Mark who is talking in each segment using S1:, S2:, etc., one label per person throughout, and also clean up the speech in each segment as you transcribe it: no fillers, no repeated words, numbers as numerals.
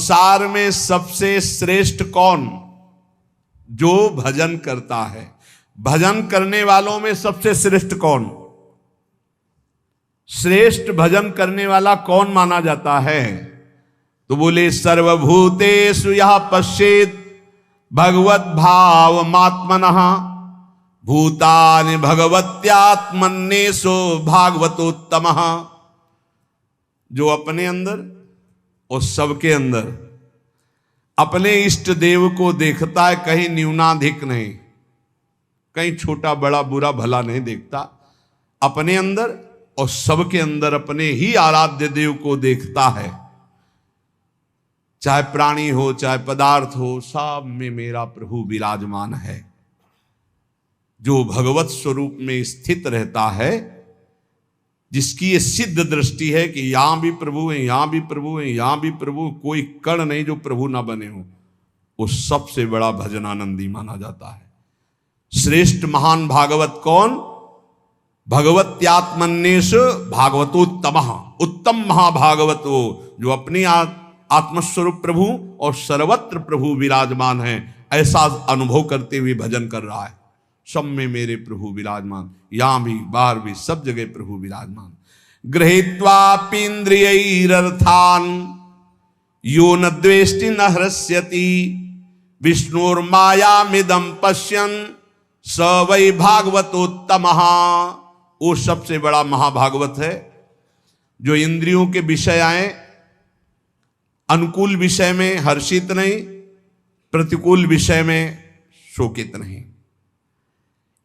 S1: संसार में सबसे श्रेष्ठ कौन? जो भजन करता है। भजन करने वालों में सबसे श्रेष्ठ कौन? श्रेष्ठ भजन करने वाला कौन माना जाता है? तो बोले सर्वभूतेषु यः पश्येत् भगवत भावमात्मनः भूतानि भगवत्यात्मन्येषु भागवतोत्तमः। जो अपने अंदर और सबके अंदर अपने इष्ट देव को देखता है, कहीं न्यूनाधिक नहीं, कहीं छोटा बड़ा बुरा भला नहीं देखता, अपने अंदर और सबके अंदर अपने ही आराध्य देव को देखता है। चाहे प्राणी हो चाहे पदार्थ हो, सब में मेरा प्रभु विराजमान है। जो भगवत स्वरूप में स्थित रहता है, जिसकी ये सिद्ध दृष्टि है कि यहां भी प्रभु है, यहां भी प्रभु है, यहां भी प्रभु, कोई कण नहीं जो प्रभु ना बने हो, वो सबसे बड़ा भजनानंदी माना जाता है। श्रेष्ठ महान भागवत कौन? भगवत्यात्मन्येषु भागवतोत्तमः। उत्तम महाभागवत वो जो अपनी आत्मस्वरूप प्रभु और सर्वत्र प्रभु विराजमान है, ऐसा अनुभव करते हुए भजन कर रहा है। सब में मेरे प्रभु विराजमान, यहां भी बाहर भी सब जगह प्रभु विराजमान। गृहीत्वापीन्द्रियैरर्थान् यो न द्वेष्टि न हृष्यति विष्णुर्मायामिदं पश्यन् स वै भागवतोत्तमः। वो सबसे बड़ा महाभागवत है जो इंद्रियों के विषय आए, अनुकूल विषय में हर्षित नहीं, प्रतिकूल विषय में शोकित नहीं।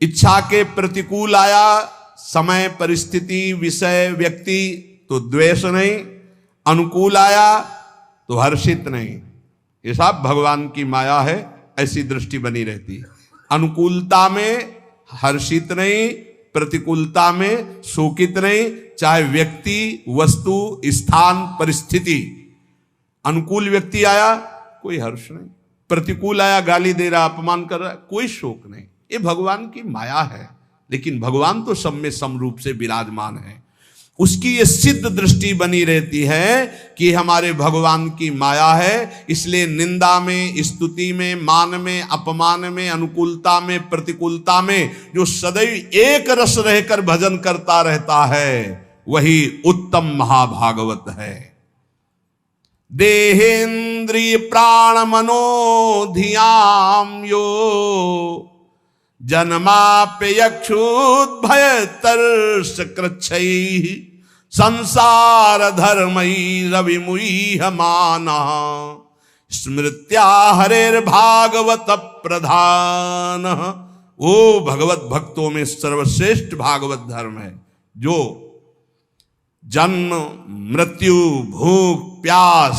S1: इच्छा के प्रतिकूल आया समय परिस्थिति विषय व्यक्ति तो द्वेष नहीं, अनुकूल आया तो हर्षित नहीं। ये सब भगवान की माया है, ऐसी दृष्टि बनी रहती है। अनुकूलता में हर्षित नहीं, प्रतिकूलता में शोकित नहीं, चाहे व्यक्ति वस्तु स्थान परिस्थिति। अनुकूल व्यक्ति आया कोई हर्ष नहीं, प्रतिकूल आया गाली दे रहा अपमान कर रहा कोई शोक नहीं। ये भगवान की माया है, लेकिन भगवान तो सब में समरूप से विराजमान है। उसकी ये सिद्ध दृष्टि बनी रहती है कि हमारे भगवान की माया है, इसलिए निंदा में, स्तुति में, मान में, अपमान में, अनुकूलता में, प्रतिकूलता में जो सदैव एक रस रहकर भजन करता रहता है, वही उत्तम महाभागवत है। देहेन्द्रिय प्राण मनोधियाम यो जन्माप्यक्षुद्भय तर्ष कृच्छैः संसार धर्मैः रविमुह्यमानः स्मृत्या हरेर्भागवत प्रधानः। वो भगवत भक्तों में सर्वश्रेष्ठ भागवत धर्म है जो जन्म मृत्यु भूख प्यास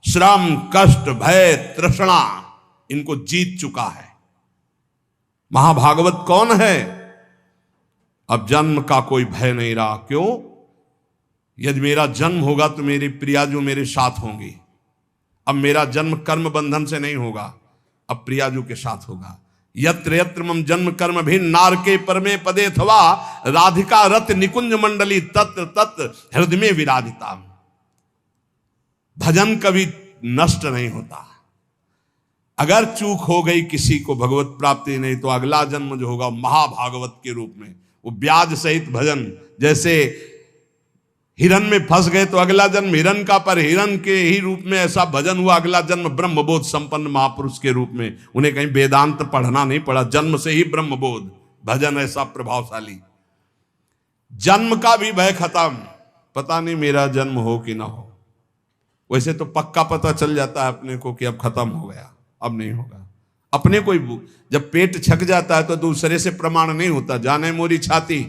S1: श्रम कष्ट भय तृष्णा इनको जीत चुका है। महाभागवत कौन है? अब जन्म का कोई भय नहीं रहा। क्यों? यदि मेरा जन्म होगा तो मेरी प्रिया जो मेरे साथ होंगी। अब मेरा जन्म कर्म बंधन से नहीं होगा, अब प्रियाजू के साथ होगा। यत्र यत्र मम जन्म कर्म भिन्न नारके परमे पदे अथवा राधिका रत निकुंज मंडली तत्र तत्र हृदय में विराधिता। भजन कभी नष्ट नहीं होता। अगर चूक हो गई किसी को भगवत प्राप्ति नहीं, तो अगला जन्म जो होगा महाभागवत के रूप में, वो ब्याज सहित भजन। जैसे हिरण में फंस गए तो अगला जन्म हिरण का, पर हिरण के ही रूप में ऐसा भजन हुआ। अगला जन्म ब्रह्मबोध संपन्न महापुरुष के रूप में। उन्हें कहीं वेदांत पढ़ना नहीं पड़ा, जन्म से ही ब्रह्मबोध। भजन ऐसा प्रभावशाली। जन्म का भी भय खत्म, पता नहीं मेरा जन्म हो कि ना हो। वैसे तो पक्का पता चल जाता है अपने को कि अब खत्म हो गया, अब नहीं होगा। अपने को जब पेट छक जाता है तो दूसरे से प्रमाण नहीं होता। जाने मोरी छाती,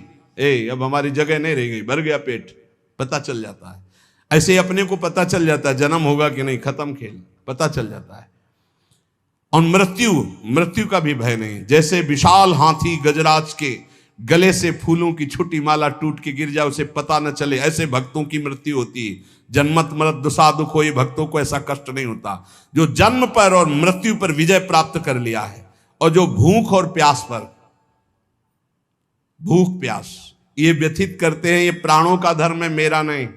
S1: अब हमारी जगह नहीं रह गई, भर गया पेट, पता चल जाता है। ऐसे अपने को पता चल जाता है जन्म होगा कि नहीं, खत्म खेल, पता चल जाता है। और मृत्यु का भी भय नहीं। जैसे विशाल हाथी गजराज के गले से फूलों की छोटी माला टूट के गिर जाए, उसे पता न चले, ऐसे भक्तों की मृत्यु होती है। जन्मत मरत दुसा दुख हो, ये भक्तों को ऐसा कष्ट नहीं होता। जो जन्म पर और मृत्यु पर विजय प्राप्त कर लिया है, और जो भूख और प्यास पर, भूख प्यास ये व्यथित करते हैं, ये प्राणों का धर्म है, मेरा नहीं।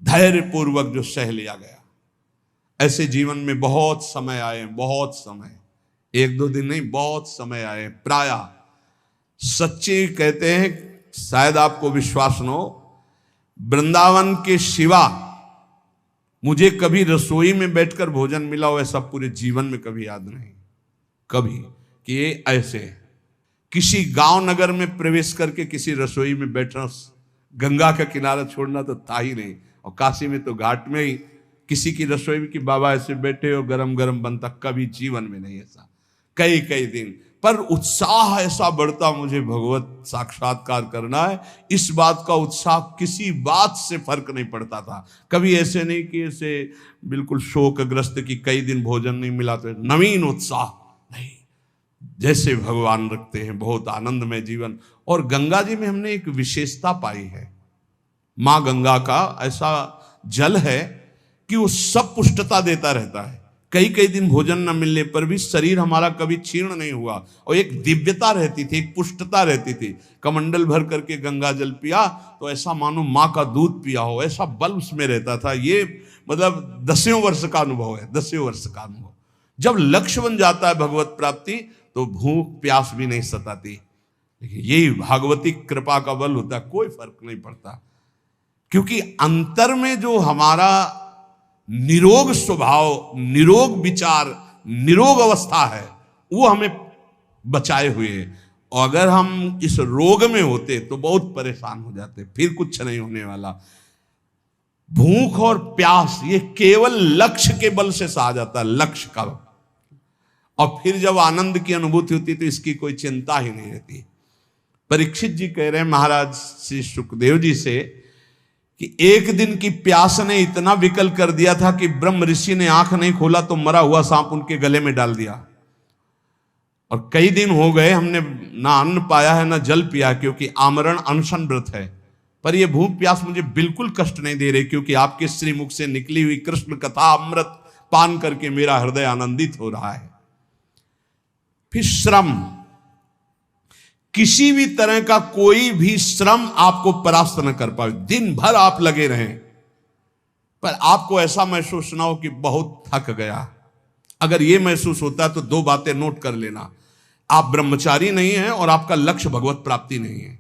S1: धैर्य पूर्वक जो सह लिया गया, ऐसे जीवन में बहुत समय आए, बहुत समय, एक दो दिन नहीं, बहुत समय आए। प्रायः सच्चे कहते हैं, शायद आपको विश्वास न हो, वृंदावन के सिवा मुझे कभी रसोई में बैठकर भोजन मिला हो ऐसा पूरे जीवन में कभी याद नहीं, कभी, कि ये ऐसे किसी गांव नगर में प्रवेश करके किसी रसोई में बैठना, गंगा का किनारा छोड़ना तो था ही नहीं। और काशी में तो घाट में ही किसी की रसोई में कि बाबा ऐसे बैठे हो गरम गरम बनता, कभी जीवन में नहीं ऐसा, कई कई दिन। पर उत्साह ऐसा बढ़ता, मुझे भगवत साक्षात्कार करना है, इस बात का उत्साह किसी बात से फर्क नहीं पड़ता था। कभी ऐसे नहीं कि ऐसे बिल्कुल शोकग्रस्त कि कई दिन भोजन नहीं मिला, तो नवीन उत्साह नहीं, जैसे भगवान रखते हैं, बहुत आनंदमय जीवन। और गंगा जी में हमने एक विशेषता पाई है, माँ गंगा का ऐसा जल है कि वो सब पुष्टता देता रहता है। कई कई दिन भोजन न मिलने पर भी शरीर हमारा कभी क्षीण नहीं हुआ, और एक दिव्यता रहती थी, एक पुष्टता रहती थी। कमंडल भर करके गंगा जल पिया तो ऐसा मानो माँ का दूध पिया हो, ऐसा बल उसमें रहता था। ये मतलब 10वें वर्ष का अनुभव है, 10वें वर्ष का अनुभव। जब लक्ष्य बन जाता है भगवत प्राप्ति तो भूख प्यास भी नहीं सताती। लेकिन यही भागवती कृपा का बल होता है, कोई फर्क नहीं पड़ता, क्योंकि अंतर में जो हमारा निरोग स्वभाव, निरोग विचार, निरोग अवस्था है, वो हमें बचाए हुए है। और अगर हम इस रोग में होते तो बहुत परेशान हो जाते, फिर कुछ नहीं होने वाला। भूख और प्यास ये केवल लक्ष्य के बल से सहा जाता है, लक्ष्य का। और फिर जब आनंद की अनुभूति होती तो इसकी कोई चिंता ही नहीं रहती। परीक्षित जी कह रहे हैं महाराज श्री सुखदेव जी से कि एक दिन की प्यास ने इतना विकल कर दिया था कि ब्रह्म ऋषि ने आंख नहीं खोला तो मरा हुआ सांप उनके गले में डाल दिया। और कई दिन हो गए हमने ना अन्न पाया है ना जल पिया, क्योंकि आमरण अनशन व्रत है। पर यह भूख प्यास मुझे बिल्कुल कष्ट नहीं दे रही, क्योंकि आपके श्रीमुख से निकली हुई कृष्ण कथा अमृत पान करके मेरा हृदय आनंदित हो रहा है। फिर श्रम, किसी भी तरह का कोई भी श्रम आपको परास्त न कर पाए। दिन भर आप लगे रहें पर आपको ऐसा महसूस ना हो कि बहुत थक गया। अगर यह महसूस होता है तो दो बातें नोट कर लेना, आप ब्रह्मचारी नहीं हैं और आपका लक्ष्य भगवत प्राप्ति नहीं है।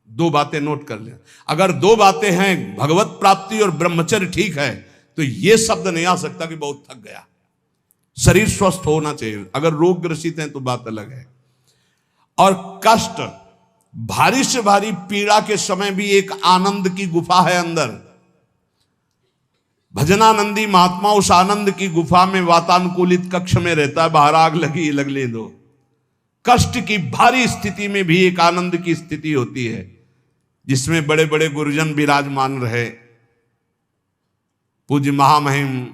S1: दो बातें नोट कर लेना। अगर दो बातें हैं, भगवत प्राप्ति और ब्रह्मचर्य ठीक है, तो यह शब्द नहीं आ सकता कि बहुत थक गया। शरीर स्वस्थ होना चाहिए, अगर रोग ग्रसित हैं तो बात अलग है। और कष्ट, भारी से भारी पीड़ा के समय भी एक आनंद की गुफा है अंदर। भजनानंदी महात्मा उस आनंद की गुफा में वातानुकूलित कक्ष में रहता है, बाहर आग लगी लगने दो। कष्ट की भारी स्थिति में भी एक आनंद की स्थिति होती है, जिसमें बड़े बड़े गुरुजन विराजमान रहे। पूज्य महामहिम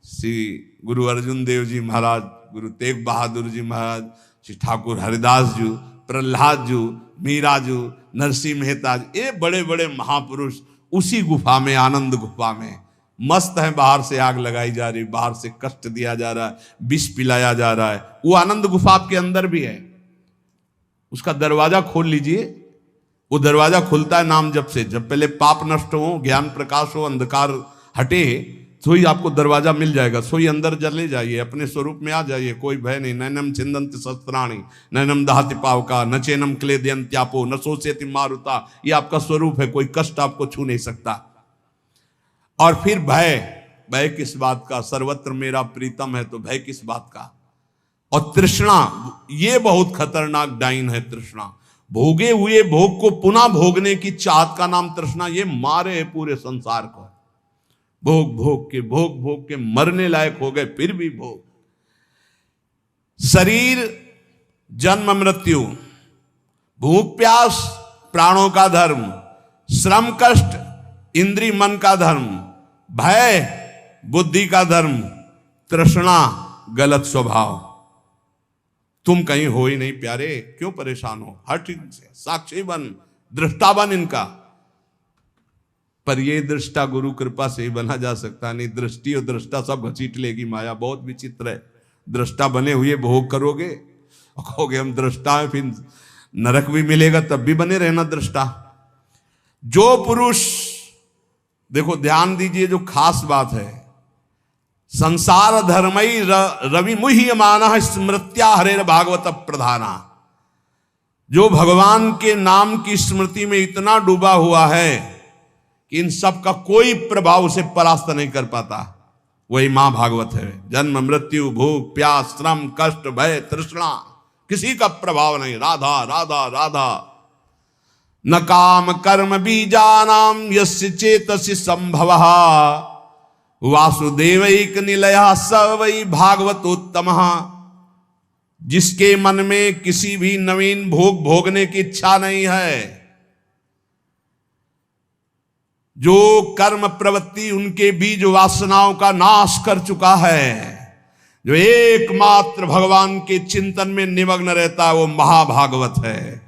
S1: श्री गुरु अर्जुन देव जी महाराज, गुरु तेग बहादुर जी महाराज, श्री ठाकुर हरिदास जी, प्रहलाद जी, मीरा जी, नरसिंह मेहता जी, ये बड़े बड़े महापुरुष उसी गुफा में, आनंद गुफा में मस्त हैं। बाहर से आग लगाई जा रही, बाहर से कष्ट दिया जा रहा है, विष पिलाया जा रहा है, वो आनंद गुफा आपके अंदर भी है। उसका दरवाजा खोल लीजिए, वो दरवाजा खुलता है नाम जप से। जब पहले पाप नष्ट हो, ज्ञान प्रकाश हो, अंधकार हटे, तो ही आपको दरवाजा मिल जाएगा। सोई अंदर चले जाइए, अपने स्वरूप में आ जाइए, कोई भय नहीं। नैनम छिंदंत शस्त्राणि नैनम दहति पावका न चैनम क्लेदयन्त्यापो न शोषयति मारुता, ये आपका स्वरूप है, कोई कष्ट आपको छू नहीं सकता। और फिर भय, भय किस बात का? सर्वत्र मेरा प्रीतम है, तो भय किस बात का? और तृष्णा, ये बहुत खतरनाक डाइन है तृष्णा। भोगे हुए भोग को पुनः भोगने की चाहत का नाम तृष्णा, ये मारे है पूरे संसार को। भोग भोग के मरने लायक हो गए, फिर भी भोग। शरीर जन्म मृत्यु, भूख प्यास प्राणों का धर्म, श्रम कष्ट इंद्रिय मन का धर्म, भय बुद्धि का धर्म, तृष्णा गलत स्वभाव। तुम कहीं हो ही नहीं प्यारे, क्यों परेशान हो? हट इनसे, साक्षी बन, दृष्टा बन इनका। पर ये दृष्टा गुरु कृपा से ही बना जा सकता नहीं। दृष्टि और दृष्टा सब घसीट लेगी माया, बहुत विचित्र है। दृष्टा बने हुए भोग करोगे और कहोगे हम दृष्टा हैं, फिर नरक भी मिलेगा, तब भी बने रहना दृष्टा। जो पुरुष, देखो ध्यान दीजिए, जो खास बात है, संसार धर्मई रवि मुह्यमानः स्मृत्या हरेर भागवत प्रधाना। जो भगवान के नाम की स्मृति में इतना डूबा हुआ है कि इन सब का कोई प्रभाव उसे परास्त नहीं कर पाता, वही मां भागवत है। जन्म मृत्यु भूख प्यास श्रम कष्ट भय तृष्णा किसी का प्रभाव नहीं। राधा राधा राधा। न काम कर्म बीजानाम यस्य चेतसि संभवः वासुदेवैक निलयः स वै भागवतोत्तमः। जिसके मन में किसी भी नवीन भोग भोगने की इच्छा नहीं है, जो कर्म प्रवृत्ति उनके बीज वासनाओं का नाश कर चुका है, जो एकमात्र भगवान के चिंतन में निमग्न रहता है, वो महाभागवत है।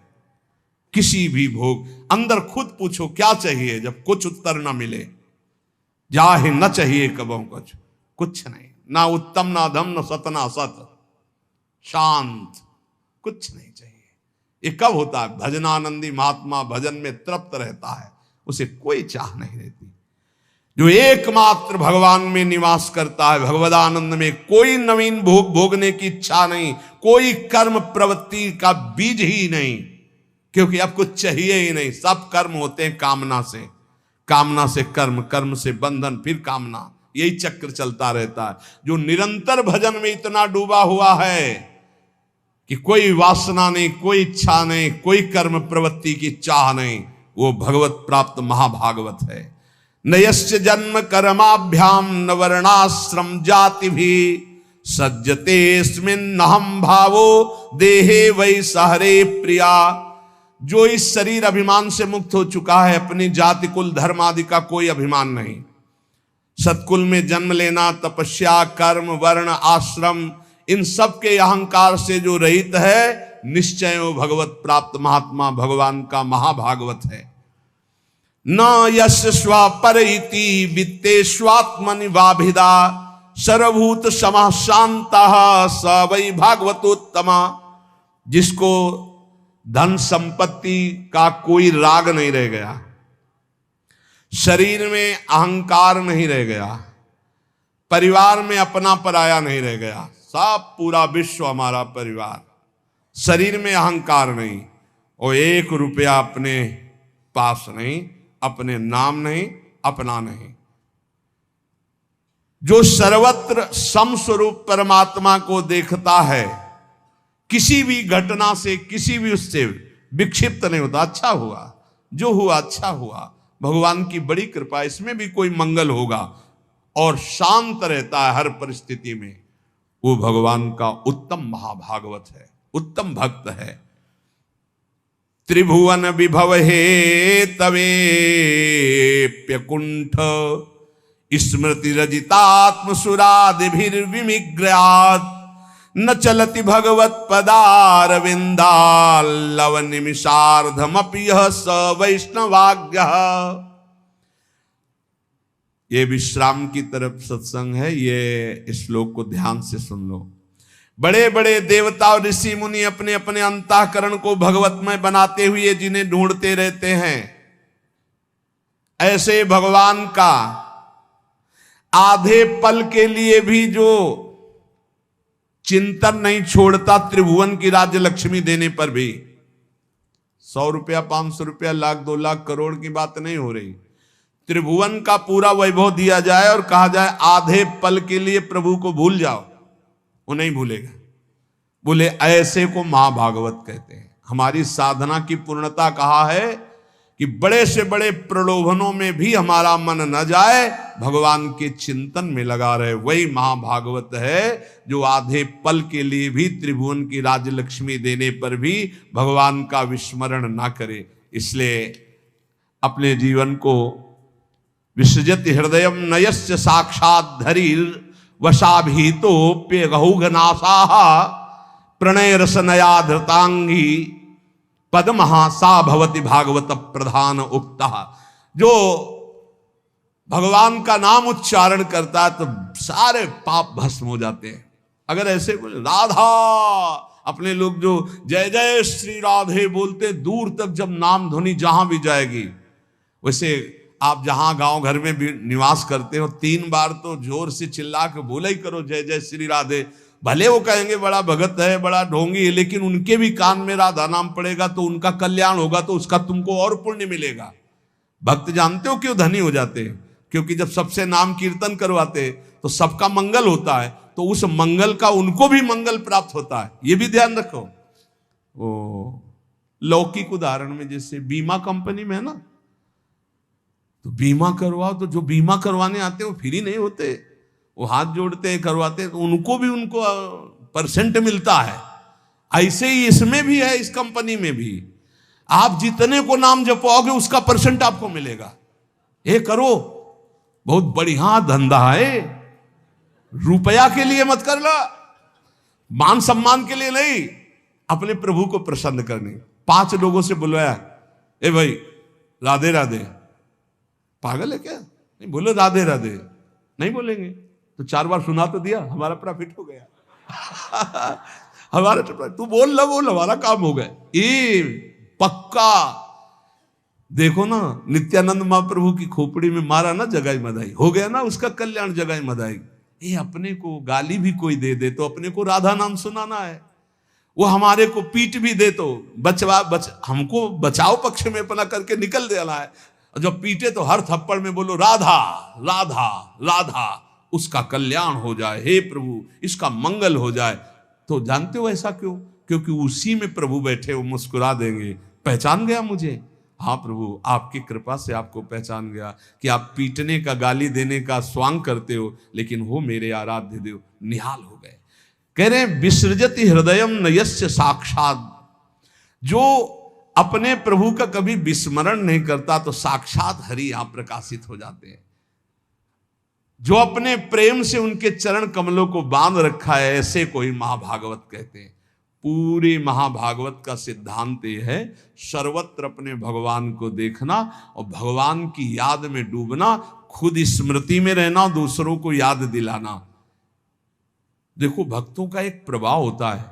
S1: किसी भी भोग अंदर खुद पूछो क्या चाहिए, जब कुछ उत्तर ना मिले, जाहे न चाहिए कबों कुछ नहीं, ना उत्तम ना धम न सत ना सत, शांत, कुछ नहीं चाहिए। ये कब होता है? भजनानंदी महात्मा भजन में तृप्त रहता है, उसे कोई चाह नहीं रहती। जो एकमात्र भगवान में निवास करता है, भगवदानंद में कोई नवीन भोग भोगने की इच्छा नहीं, कोई कर्म प्रवृत्ति का बीज ही नहीं, क्योंकि अब कुछ चाहिए ही नहीं। सब कर्म होते हैं कामना से, कामना से कर्म, कर्म से बंधन, फिर कामना, यही चक्र चलता रहता है। जो निरंतर भजन में इतना डूबा हुआ है कि कोई वासना नहीं, कोई इच्छा नहीं, कोई कर्म प्रवृत्ति की चाह नहीं, वो भगवत प्राप्त महाभागवत है। नयस्य जन्म कर्माभ्याम न वर्णाश्रम जाति भी सज्जतेस्मिन् अहं भावो देहे वै सहरे प्रिया। जो इस शरीर अभिमान से मुक्त हो चुका है, अपनी जाति कुल धर्म आदि का कोई अभिमान नहीं, सत्कुल में जन्म लेना, तपस्या कर्म वर्ण आश्रम इन सब के अहंकार से जो रहित है, निश्चय वो भगवत प्राप्त महात्मा भगवान का महाभागवत है। न यश स्वपरइति वित्तेष्वात्मनि वाभिदा सर्वभूत समः शान्तः स वै भागवतोत्तमा। जिसको धन संपत्ति का कोई राग नहीं रह गया, शरीर में अहंकार नहीं रह गया, परिवार में अपना पराया नहीं रह गया, सब पूरा विश्व हमारा परिवार, शरीर में अहंकार नहीं, और 1 रुपया अपने पास नहीं, अपने नाम नहीं, अपना नहीं। जो सर्वत्र समस्वरूप परमात्मा को देखता है, किसी भी घटना से किसी भी उससे विक्षिप्त नहीं होता। अच्छा हुआ, जो हुआ अच्छा हुआ, भगवान की बड़ी कृपा, इसमें भी कोई मंगल होगा, और शांत रहता है हर परिस्थिति में, वो भगवान का उत्तम महाभागवत है, उत्तम भक्त है। त्रिभुवन विभव हे तवेप्यकुंठ स्मृति रजितात्म सुरादिभिर्विमिग्रयात् न चलति भगवत पदारविंदाल्लव निमिषार्धमपि यः स वैष्णवाग्यः। ये विश्राम की तरफ सत्संग है, ये श्लोक को ध्यान से सुन लो। बड़े बड़े देवता और ऋषि मुनि अपने अपने अंतःकरण को भगवतमय बनाते हुए जिन्हें ढूंढते रहते हैं, ऐसे भगवान का आधे पल के लिए भी जो चिंतन नहीं छोड़ता, त्रिभुवन की राज्य लक्ष्मी देने पर भी 100 रुपया 500 रुपया लाख 2 लाख करोड़ की बात नहीं हो रही, त्रिभुवन का पूरा वैभव दिया जाए और कहा जाए आधे पल के लिए प्रभु को भूल जाओ, वो नहीं भूलेगा। बोले ऐसे को महाभागवत कहते हैं। हमारी साधना की पूर्णता कहा है कि बड़े से बड़े प्रलोभनों में भी हमारा मन न जाए, भगवान के चिंतन में लगा रहे, वही महाभागवत है। जो आधे पल के लिए भी त्रिभुवन की राज्य लक्ष्मी देने पर भी भगवान का विस्मरण ना करे। इसलिए अपने जीवन को विसृजति हृदयम नयस्य साक्षात धरीर वशाभितोप्यगहुघनासाः प्रणय रसनया धृतांगी पद्महा सा भवति भागवत प्रधान उक्तः। जो भगवान का नाम उच्चारण करता है तो सारे पाप भस्म हो जाते हैं। अगर ऐसे कुछ राधा, अपने लोग जो जय जय श्री राधे बोलते, दूर तक जब नाम ध्वनि जहां भी जाएगी, वैसे आप जहां गांव घर में भी निवास करते हो 3 बार तो जोर से चिल्ला के बोला ही करो जय जय श्री राधे। भले वो कहेंगे बड़ा भगत है, बड़ा ढोंगी है, लेकिन उनके भी कान में राधा नाम पड़ेगा तो उनका कल्याण होगा, तो उसका तुमको और पुण्य मिलेगा। भक्त जानते हो क्यों धनी हो जाते हैं? क्योंकि जब सबसे नाम कीर्तन करवाते तो सबका मंगल होता है, तो उस मंगल का उनको भी मंगल प्राप्त होता है। ये भी ध्यान रखो। ओ लौकिक उदाहरण में जैसे बीमा कंपनी में है ना, तो बीमा करवाओ, तो जो बीमा करवाने आते हैं वो फ्री नहीं होते, वो हाथ जोड़ते हैं, करवाते हैं, तो उनको भी उनको परसेंट मिलता है। ऐसे ही इसमें भी है, इस कंपनी में भी आप जितने को नाम जपवाओगे उसका परसेंट आपको मिलेगा। ये करो, बहुत बढ़िया धंधा है। रुपया के लिए मत कर लो, मान सम्मान के लिए नहीं, अपने प्रभु को प्रसन्न करने। 5 लोगों से बुलवाया, ए भाई राधे राधे। पागल है क्या? नहीं बोलो राधे राधे, नहीं बोलेंगे तो 4 बार सुना तो दिया, हमारा प्रॉफिट हो गया। हमारा तू बोल लो, बोल हमारा काम हो गया। ये पक्का देखो ना, नित्यानंद महाप्रभु की खोपड़ी में मारा ना जगाई मदाई, हो गया ना उसका कल्याण जगाई मदाई। ये अपने को गाली भी कोई दे दे तो अपने को राधा नाम सुनाना है, वो हमारे को पीट भी दे तो हमको बचाव पक्ष में अपना करके निकल देना है। जब पीटे तो हर थप्पड़ में बोलो राधा राधा राधा, उसका कल्याण हो जाए, हे प्रभु इसका मंगल हो जाए। तो जानते हो ऐसा क्यों? क्योंकि उसी में प्रभु बैठे, वो मुस्कुरा देंगे, पहचान गया मुझे? हाँ प्रभु आपकी कृपा से आपको पहचान गया कि आप पीटने का, गाली देने का स्वांग करते हो, लेकिन वो मेरे आराध्य देव निहाल हो गए। कह रहे हैं विसृजति हृदयम नयस्य साक्षात, जो अपने प्रभु का कभी विस्मरण नहीं करता तो साक्षात हरि यहां प्रकाशित हो जाते हैं। जो अपने प्रेम से उनके चरण कमलों को बांध रखा है, ऐसे कोई महाभागवत कहते हैं। पूरे महाभागवत का सिद्धांत यह है, सर्वत्र अपने भगवान को देखना और भगवान की याद में डूबना, खुद स्मृति में रहना, दूसरों को याद दिलाना। देखो भक्तों का एक प्रभाव होता है,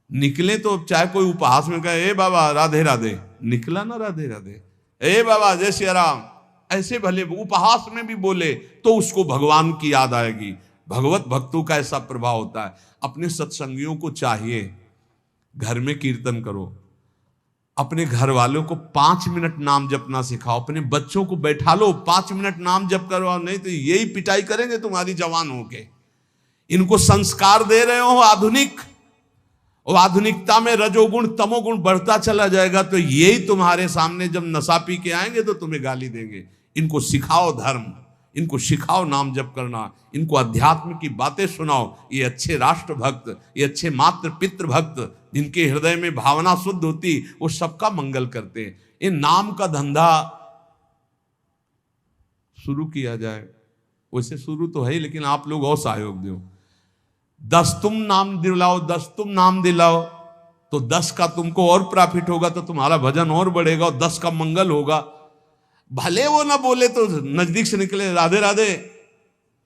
S1: निकले तो चाहे कोई उपहास में कहे ए बाबा राधे राधे, निकला ना राधे राधे, ए बाबा जय श्री राम, ऐसे भले उपहास में भी बोले तो उसको भगवान की याद आएगी। भगवत भक्तों का ऐसा प्रभाव होता है। अपने सत्संगियों को चाहिए घर में कीर्तन करो, अपने घर वालों को 5 मिनट नाम जपना सिखाओ, अपने बच्चों को बैठा लो 5 मिनट नाम जप करवाओ, नहीं तो यही पिटाई करेंगे तुम्हारी जवान होके। इनको संस्कार दे रहे हो आधुनिक, और आधुनिकता में रजोगुण तमोगुण बढ़ता चला जाएगा, तो यही तुम्हारे सामने जब नशा पी के आएंगे तो तुम्हें गाली देंगे। इनको सिखाओ धर्म, इनको सिखाओ नाम जप करना, इनको अध्यात्म की बातें सुनाओ। ये अच्छे राष्ट्र भक्त, ये अच्छे मातृ पितृ भक्त, जिनके हृदय में भावना शुद्ध होती, वो सबका मंगल करते हैं। ये नाम का धंधा शुरू किया जाए, वैसे शुरू तो है ही, लेकिन आप लोग और सहयोग दो। 10 तुम नाम दिलाओ, 10 तुम नाम दिलाओ, तो 10 का तुमको और प्रॉफिट होगा, तो तुम्हारा भजन और बढ़ेगा और 10 का मंगल होगा। भले वो ना बोले तो नजदीक से निकले राधे राधे,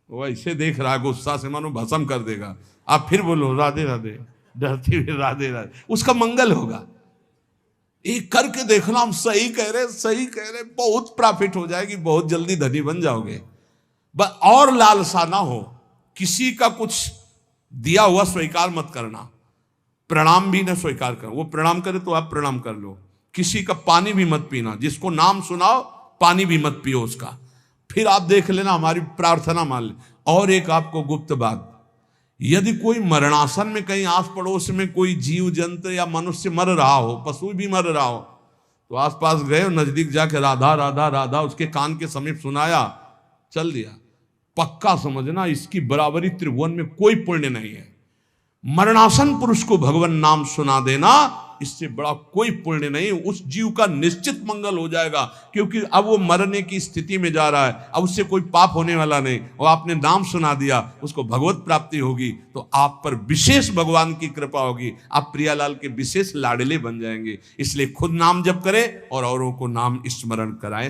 S1: वो ऐसे देख रहा है गुस्सा से मानो भस्म कर देगा। आप फिर बोलो राधे राधे, डरते हुए राधे राधे, उसका मंगल होगा। एक करके देखना, हम सही कह रहे, सही कह रहे, बहुत प्रॉफिट हो जाएगी, बहुत जल्दी धनी बन जाओगे। बस और लालसा ना हो, किसी का कुछ दिया हुआ स्वीकार मत करना, प्रणाम भी न स्वीकार करो। वो प्रणाम करे तो आप प्रणाम कर लो। किसी का पानी भी मत पीना, जिसको नाम सुनाओ पानी भी मत पियो उसका। फिर आप देख लेना, हमारी प्रार्थना मान ले। और एक आपको गुप्त बात, यदि कोई मरणासन में कहीं आस पड़ोस में कोई जीव जंतु या मनुष्य मर रहा हो, पशु भी मर रहा हो, तो आसपास गए, नजदीक जाके राधा राधा राधा उसके कान के समीप सुनाया, चल दिया, पक्का समझना इसकी बराबरी त्रिभुवन में कोई पुण्य नहीं है। मरणासन पुरुष को भगवान नाम सुना देना, इससे बड़ा कोई पुण्य नहीं। उस जीव का निश्चित मंगल हो जाएगा, क्योंकि अब वो मरने की स्थिति में जा रहा है, अब उससे कोई पाप होने वाला नहीं, और आपने नाम सुना दिया, उसको भगवत प्राप्ति होगी, तो आप पर विशेष भगवान की कृपा होगी, आप प्रियालाल के विशेष लाडले बन जाएंगे। इसलिए खुद नाम जप करें और औरों को नाम स्मरण कराएं।